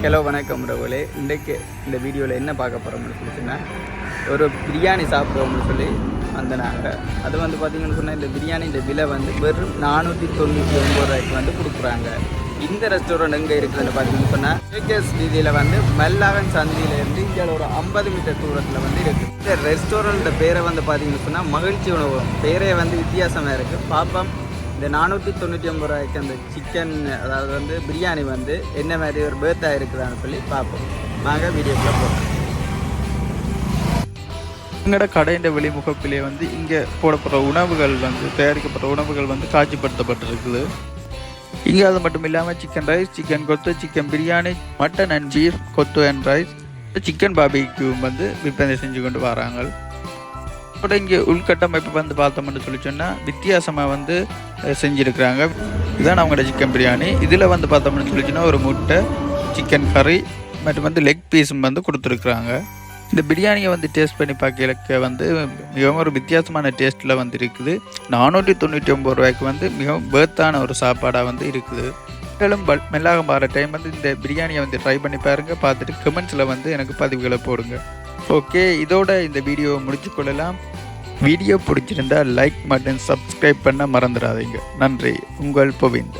Hello வணக்கம் ரகுலே. இன்றைக்கு இந்த வீடியோவில் என்ன பார்க்க போகிறோம்னு சொல்லிச்சுன்னா, ஒரு பிரியாணி சாப்பிடுவோம்னு சொல்லி வந்தனாங்க. அது வந்து பார்த்திங்கன்னு சொன்னால், இந்த பிரியாணி இந்த விலை வந்து வெறும் 499 ரூபாய்க்கு வந்து கொடுக்குறாங்க. இந்த ரெஸ்டாரண்ட் எங்கே இருக்குதுன்னு பார்த்தீங்கன்னு சொன்னால், கேகேஎஸ் வீதியில் வந்து மல்லாகன் சந்தியிலேருந்து இங்கே ஒரு 50 மீட்டர் தூரத்தில் வந்து இருக்குது. இந்த ரெஸ்டாரண்ட்டோட பேரை வந்து பார்த்திங்கன்னு சொன்னால் மகிழ்ச்சி உணவு. பேரே வந்து வித்தியாசமாக இருக்குது. பாப்பம் இந்த 499 ரூபாய்க்கு அந்த சிக்கன், அதாவது வந்து பிரியாணி வந்து என்ன மாதிரி ஒரு பேர்த்தாக இருக்குதான்னு சொல்லி பார்ப்போம். நாங்கள் வீடியோக்குள்ளே போகிறோம். எங்களோட கடையின் வெளிமுகப்பிலே வந்து இங்கே போடப்படுற உணவுகள் வந்து தயாரிக்கப்படுற உணவுகள் வந்து காட்சிப்படுத்தப்பட்டிருக்குது. இங்கே அது மட்டும் இல்லாமல் சிக்கன் ரைஸ், சிக்கன் கொத்து, chicken biryani, mutton and beef கொத்து அண்ட் ரைஸ், சிக்கன் பார்பிக்யூவும் வந்து விற்பனை செஞ்சு கொண்டு வராங்க. கூட இங்கே உள்கட்டமைப்பு வந்து பார்த்தோம்னு சொல்லி சொன்னால் வித்தியாசமாக வந்து செஞ்சுருக்கிறாங்க. இதுதான் அவங்களோட சிக்கன் பிரியாணி. இதில் வந்து பார்த்தோம்னு சொல்லி சொன்னால் ஒரு முட்டை, சிக்கன் கறி மற்றும் வந்து லெக் பீஸும் வந்து கொடுத்துருக்குறாங்க. இந்த பிரியாணியை வந்து டேஸ்ட் பண்ணி பார்க்க வந்து மிகவும் ஒரு வித்தியாசமான டேஸ்ட்டில் வந்து இருக்குது. 499 ரூபாய்க்கு வந்து மிகவும் பேர்த்தான ஒரு சாப்பாடாக வந்து இருக்குது. மேலும் மெல்லாக மாற டைம் வந்து இந்த பிரியாணியை வந்து ட்ரை பண்ணி பாருங்கள். பார்த்துட்டு கமெண்ட்ஸில் வந்து எனக்கு பதிவுகளை போடுங்க. ஓகே, இதோட இந்த வீடியோவை முடிச்சு கொள்ளலாம். வீடியோ பிடிச்சிருந்தால் லைக் மற்றும் சப்ஸ்கிரைப் பண்ண மறந்துடாதீங்க. நன்றி. உங்கள் பவிந்த்.